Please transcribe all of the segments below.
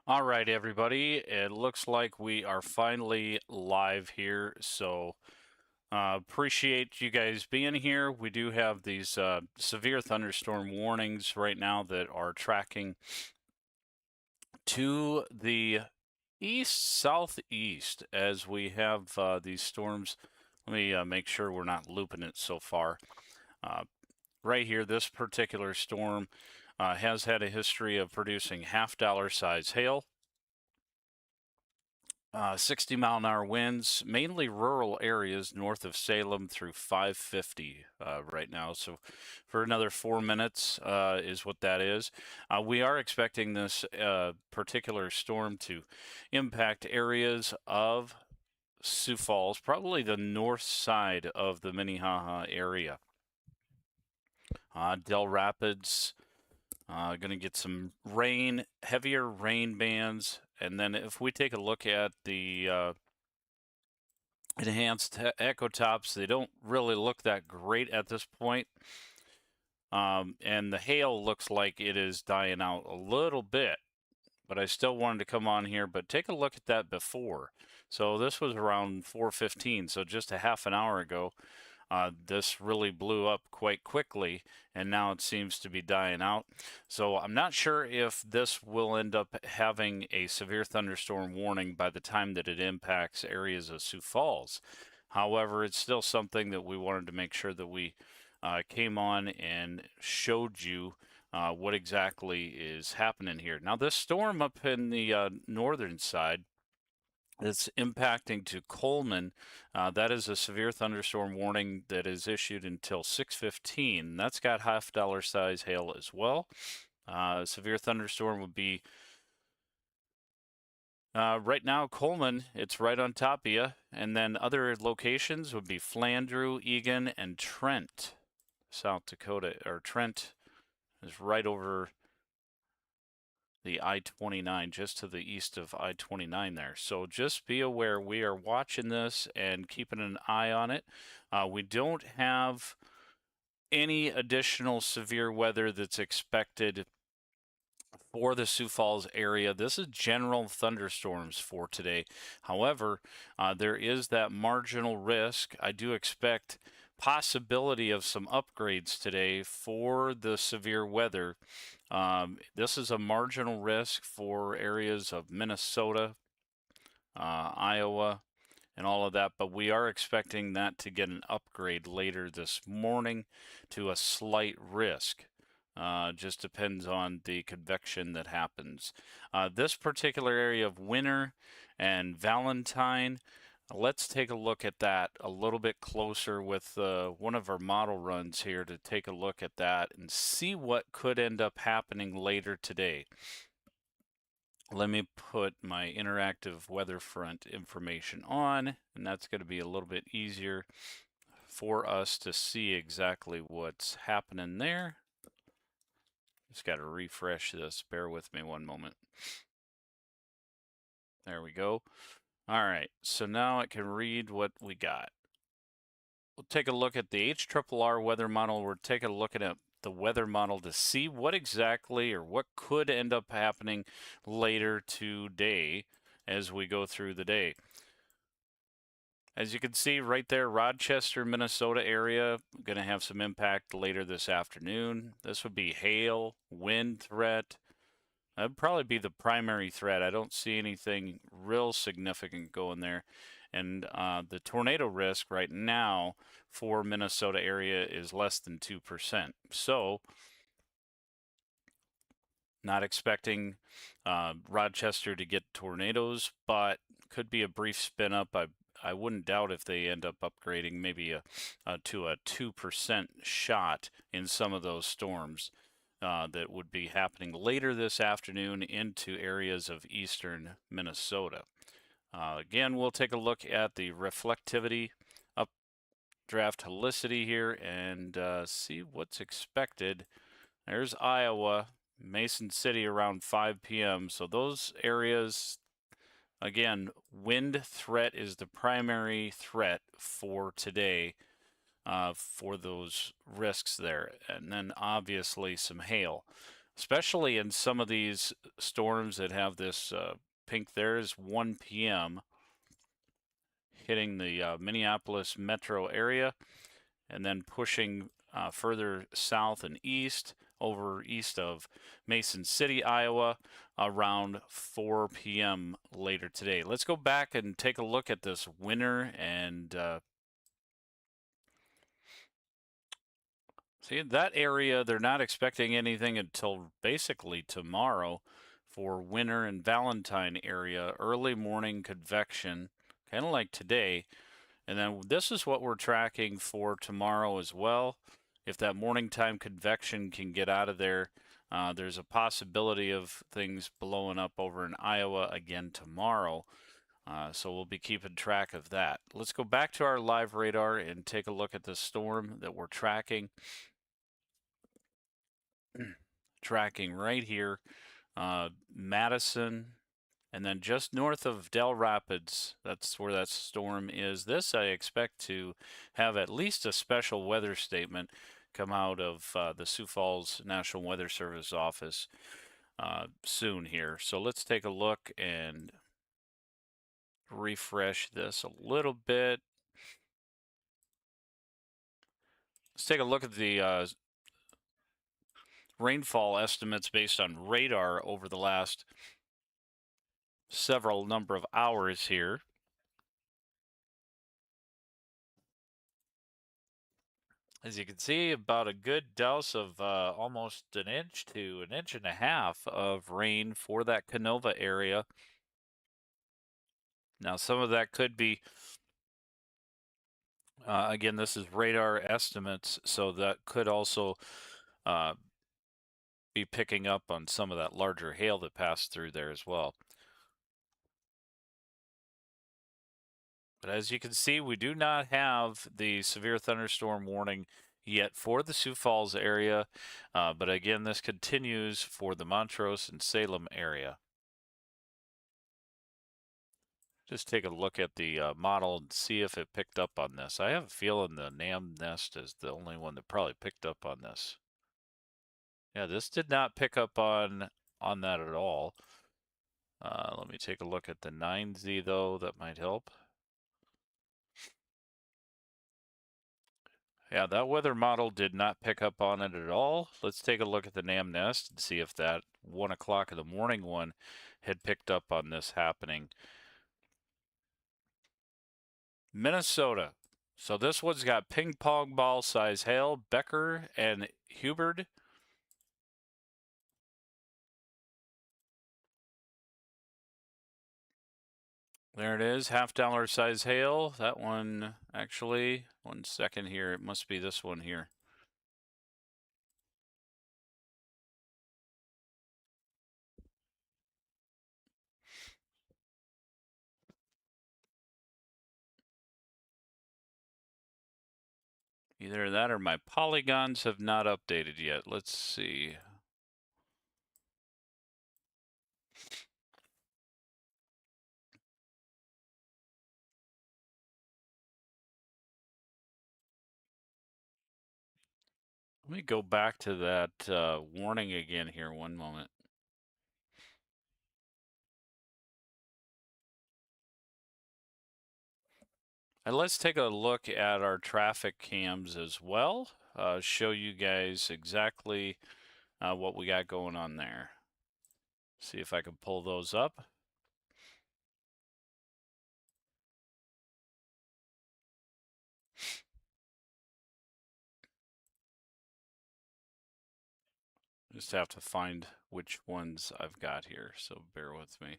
All right, everybody. It looks like we are finally live here. So appreciate you guys being here. We do have these severe thunderstorm warnings right now that are tracking to the east southeast as we have these storms. Let me make sure we're not looping it so far. Uh, right here, this particular storm has had a history of producing half-dollar size hail. 60-mile-an-hour winds, mainly rural areas north of Salem through 550 right now. So for another 4 minutes is what that is. We are expecting this particular storm to impact areas of Sioux Falls, probably the north side of the Minnehaha area. Del Rapids, going to get some rain, heavier rain bands. And then if we take a look at the enhanced echo tops, they don't really look that great at this point. And the hail looks like it is dying out a little bit, but I still wanted to come on here. But take a look at that before. So this was around 4:15, so just a half an hour ago. This really blew up quite quickly, and now it seems to be dying out. So I'm not sure if this will end up having a severe thunderstorm warning by the time that it impacts areas of Sioux Falls. However, it's still something that we wanted to make sure that we came on and showed you what exactly is happening here. Now, this storm up in the northern side, it's impacting to Coleman. That is a severe thunderstorm warning that is issued until 6:15. That's got half-dollar size hail as well. Severe thunderstorm would be right now Coleman. It's right on top of you, and then other locations would be Flandreau, Egan, and Trent, South Dakota. Or Trent is right over the I-29, just to the east of I-29 there. So just be aware, we are watching this and keeping an eye on it. We don't have any additional severe weather that's expected for the Sioux Falls area. This is general thunderstorms for today. However, there is that marginal risk. I do expect possibility of some upgrades today for the severe weather. This is a marginal risk for areas of Minnesota, Iowa, and all of that, but we are expecting that to get an upgrade later this morning to a slight risk. Just depends on the convection that happens. This particular area of Winter and Valentine, let's take a look at that a little bit closer with one of our model runs here to take a look at that and see what could end up happening later today. Let me put my interactive weather front information on, and that's going to be a little bit easier for us to see exactly what's happening there. Just got to refresh this. Bear with me one moment. There we go. All right, so now it can read what we got. We'll take a look at the HRRR weather model. We're taking a look at the weather model to see what exactly or what could end up happening later today as we go through the day. As you can see right there, Rochester, Minnesota area, going to have some impact later this afternoon. This would be hail, wind threat. That'd probably be the primary threat. I don't see anything real significant going there. And the tornado risk right now for Minnesota area is less than 2%. So not expecting Rochester to get tornadoes, but could be a brief spin up. I wouldn't doubt if they end up upgrading maybe to a 2% shot in some of those storms. That would be happening later this afternoon into areas of eastern Minnesota. Again, we'll take a look at the reflectivity, updraft helicity here, and see what's expected. There's Iowa, Mason City around 5 p.m. So those areas, again, wind threat is the primary threat for today. For those risks there, and then obviously some hail. especially in some of these storms that have this pink. There's 1 p.m. hitting the Minneapolis metro area, and then pushing further south and east over east of Mason City, Iowa, around 4 p.m. later today. Let's go back and take a look at this winter and see that area. They're not expecting anything until basically tomorrow for winter and Valentine area. Early morning convection, kind of like today. And then this is what we're tracking for tomorrow as well. If that morning time convection can get out of there, there's a possibility of things blowing up over in Iowa again tomorrow. So we'll be keeping track of that. Let's go back to our live radar and take a look at the storm that we're tracking. Tracking right here, Madison, and then just north of Del Rapids, that's where that storm is. This I expect to have at least a special weather statement come out of the Sioux Falls National Weather Service office soon here. So let's take a look and refresh this a little bit. Let's take a look at the rainfall estimates based on radar over the last several number of hours here. As you can see, about a good dose of almost an inch to an inch and a half of rain for that Canova area. Now, some of that could be, again, this is radar estimates, so that could also be picking up on some of that larger hail that passed through there as well. But as you can see, we do not have the severe thunderstorm warning yet for the Sioux Falls area. But again, this continues for the Montrose and Salem area. Just take a look at the model and see if it picked up on this. I have a feeling the NAM nest is the only one that probably picked up on this. Yeah, this did not pick up on that at all. Let me take a look at the 9Z though, that might help. Yeah, that weather model did not pick up on it at all. Let's take a look at the NAM nest and see if that 1 o'clock in the morning one had picked up on this happening. Minnesota. So this one's got ping pong ball size hail, Becker and Hubert. There it is, $50 size hail. That one, actually, 1 second here. It must be this one here. Either that or my polygons have not updated yet. Let's see. Let me go back to that warning again here, 1 moment. And let's take a look at our traffic cams as well. Show you guys exactly what we got going on there. See if I can pull those up. Just have to find which ones I've got here, so bear with me.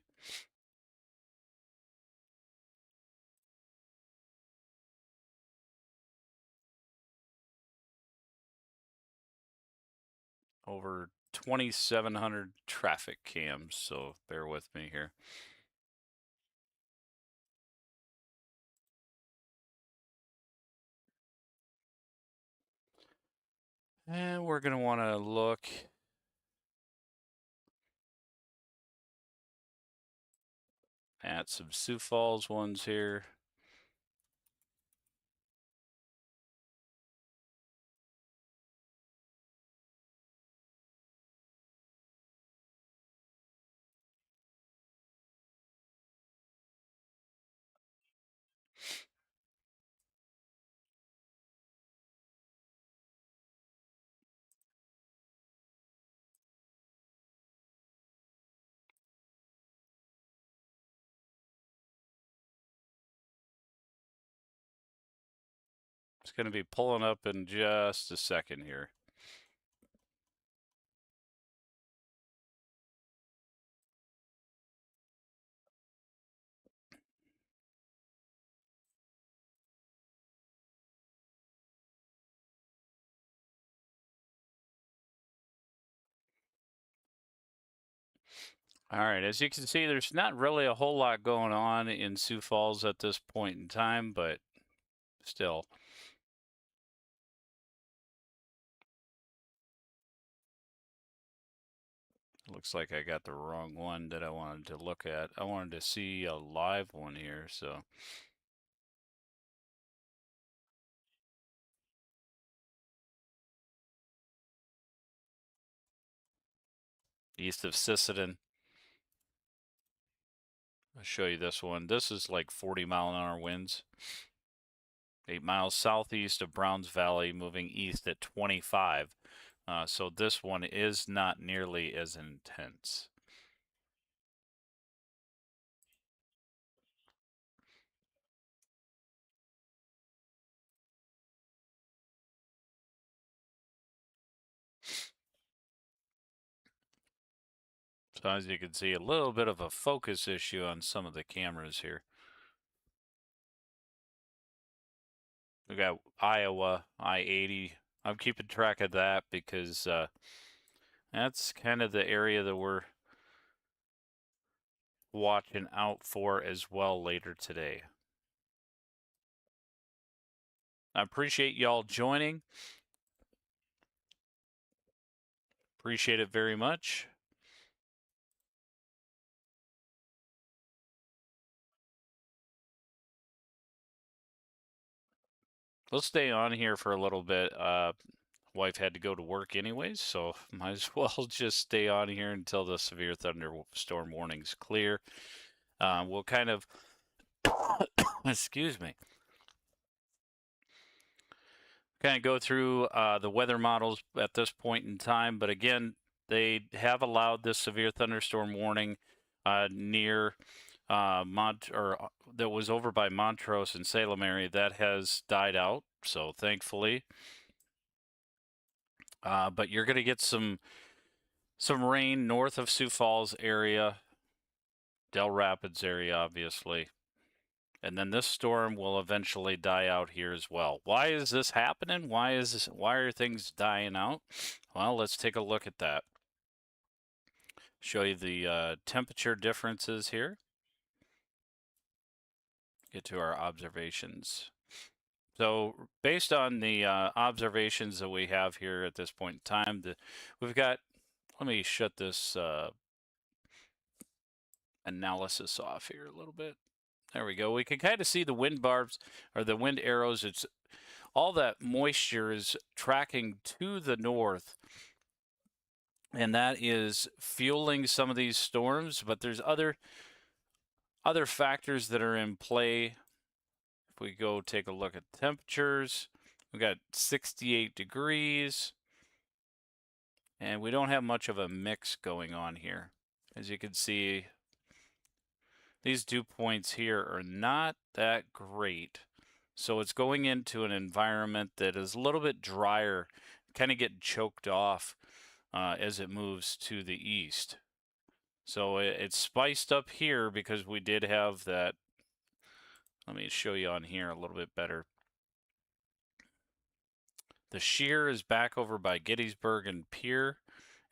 Over 2,700 traffic cams, so bear with me here. And we're going to want to look at some Sioux Falls ones here. It's going to be pulling up in just a second here. All right, as you can see, there's not really a whole lot going on in Sioux Falls at this point in time, but still. Looks like I got the wrong one that I wanted to look at. I wanted to see a live one here, so. East of Sisseton. I'll show you this one. This is like 40-mile-an-hour winds. 8 miles southeast of Browns Valley, moving east at 25. So this one is not nearly as intense. So as you can see, a little bit of a focus issue on some of the cameras here. We got Iowa, I-80. I'm keeping track of that because that's kind of the area that we're watching out for as well later today. I appreciate y'all joining. Appreciate it very much. We'll stay on here for a little bit. Wife had to go to work anyways, so might as well just stay on here until the severe thunderstorm warning's clear. We'll kind of, excuse me, kind of go through the weather models at this point in time. But again, they have allowed this severe thunderstorm warning near that was over by Montrose and Salem area. That has died out, so thankfully. But you're going to get some rain north of Sioux Falls area, Del Rapids area, obviously. And then this storm will eventually die out here as well. Why is this happening? Why are things dying out? Well, let's take a look at that. Show you the temperature differences here. Get to our observations. So based on the observations that we have here at this point in time, we've got, let me shut this analysis off here a little bit. There we go. We can kind of see the wind barbs or the wind arrows. It's all that moisture is tracking to the north, and that is fueling some of these storms. But there's other factors that are in play. If we go take a look at temperatures, we got 68 degrees, and we don't have much of a mix going on here. As you can see, these dew points here are not that great. So it's going into an environment that is a little bit drier, kind of getting choked off as it moves to the east. So it's spiced up here because we did have that. Let me show you on here a little bit better. The shear is back over by Gettysburg and Pier.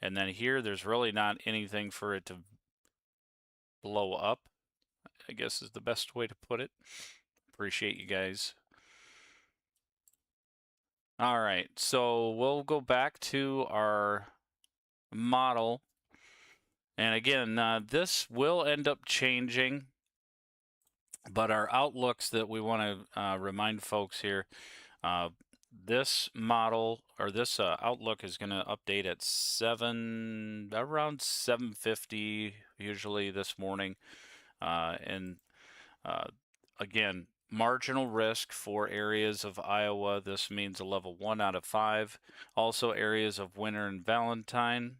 And then here, there's really not anything for it to blow up, I guess is the best way to put it. Appreciate you guys. All right, so we'll go back to our model. And again, this will end up changing, but our outlooks that we want to remind folks here, this model or this outlook is going to update at around 7:50 usually this morning. And again, marginal risk for areas of Iowa. This means a level 1 out of 5. Also areas of Winter and Valentine.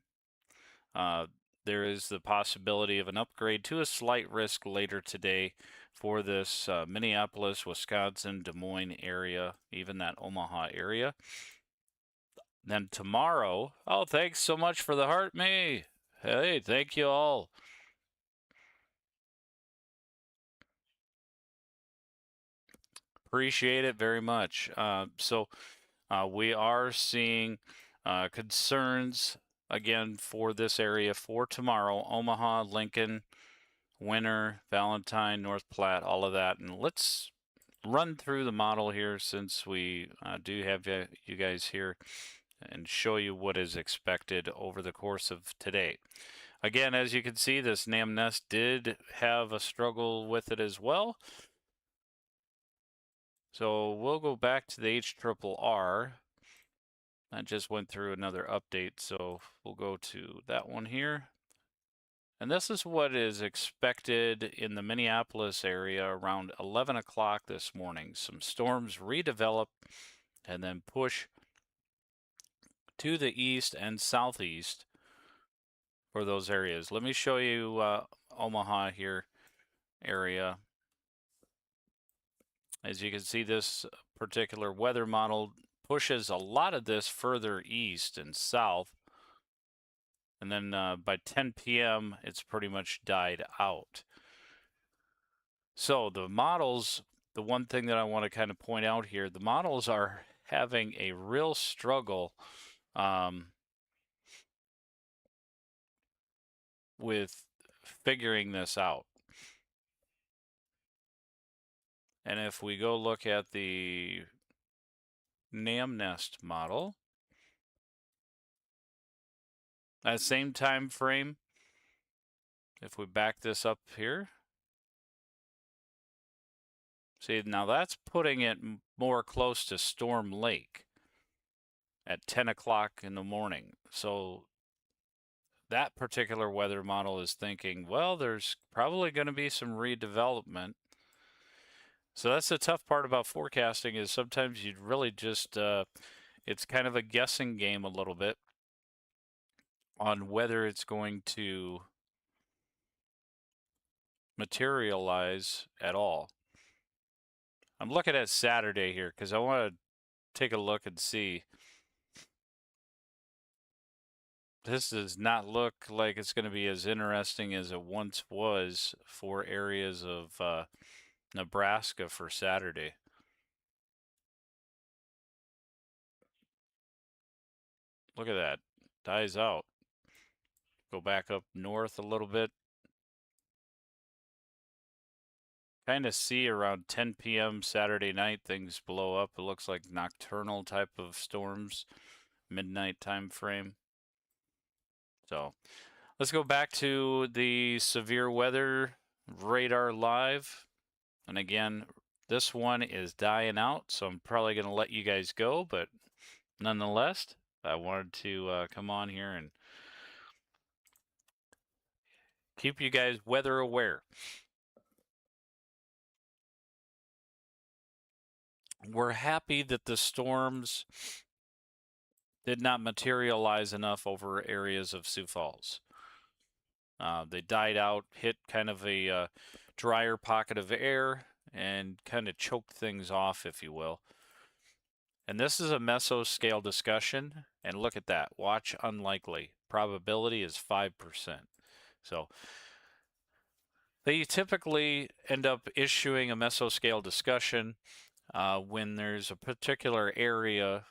There is the possibility of an upgrade to a slight risk later today for this Minneapolis, Wisconsin, Des Moines area, even that Omaha area. Then tomorrow, oh, thanks so much for the heart, me. Hey, thank you all. Appreciate it very much. We are seeing concerns again for this area for tomorrow: Omaha, Lincoln, Winter, Valentine, North Platte, all of that. And let's run through the model here since we do have you guys here and show you what is expected over the course of today. Again, as you can see, this NAM nest did have a struggle with it as well. So we'll go back to the HRRR. I just went through another update, so we'll go to that one here. And this is what is expected in the Minneapolis area around 11 o'clock this morning. Some storms redevelop and then push to the east and southeast for those areas. Let me show you Omaha here area. As you can see, this particular weather model pushes a lot of this further east and south. And then by 10 p.m., it's pretty much died out. So the models, the one thing that I want to kind of point out here, the models are having a real struggle with figuring this out. And if we go look at the NAM nest model, that same time frame, if we back this up here, see, now that's putting it more close to Storm Lake at 10 o'clock in the morning. So that particular weather model is thinking, well, there's probably going to be some redevelopment. So that's the tough part about forecasting, is sometimes you'd really just, it's kind of a guessing game a little bit on whether it's going to materialize at all. I'm looking at Saturday here because I want to take a look and see. This does not look like it's going to be as interesting as it once was for areas of Nebraska for Saturday. Look at that. Dies out. Go back up north a little bit. Kind of see around 10 p.m. Saturday night things blow up. It looks like nocturnal type of storms, midnight time frame. So let's go back to the severe weather radar live. And again, this one is dying out, so I'm probably going to let you guys go. But nonetheless, I wanted to come on here and keep you guys weather aware. We're happy that the storms did not materialize enough over areas of Sioux Falls. They died out, hit kind of a drier pocket of air, and kind of choked things off, if you will. And this is a mesoscale discussion, and look at that. Watch unlikely. Probability is 5%. So they typically end up issuing a mesoscale discussion when there's a particular area,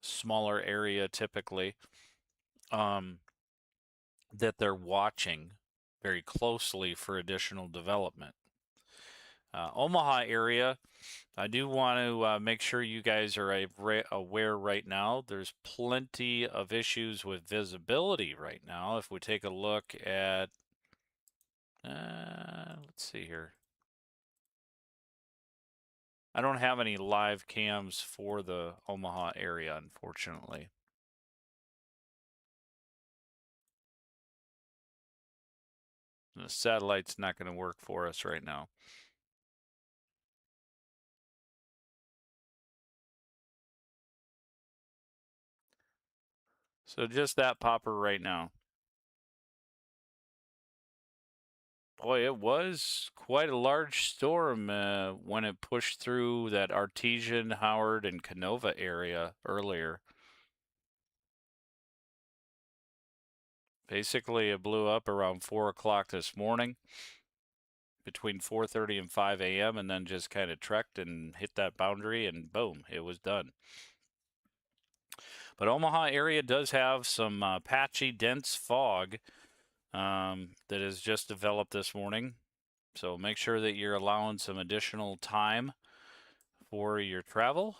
smaller area typically, that they're watching very closely for additional development. Omaha area, I do want to make sure you guys are aware right now. There's plenty of issues with visibility right now. If we take a look at, let's see here. I don't have any live cams for the Omaha area, unfortunately. The satellite's not going to work for us right now. So just that popper right now. Boy, it was quite a large storm when it pushed through that Artesian, Howard, and Canova area earlier. Basically, it blew up around 4 o'clock this morning, between 4:30 and 5 a.m., and then just kind of trekked and hit that boundary, and boom, it was done. But Omaha area does have some patchy, dense fog that has just developed this morning. So make sure that you're allowing some additional time for your travel.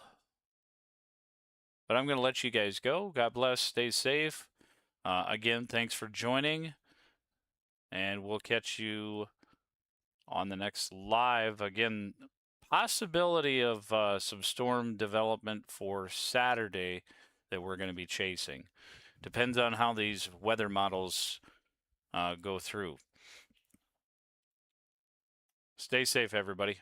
But I'm going to let you guys go. God bless. Stay safe. Again, thanks for joining. And we'll catch you on the next live. Again, possibility of some storm development for Saturday that we're going to be chasing. Depends on how these weather models go through. Stay safe, everybody.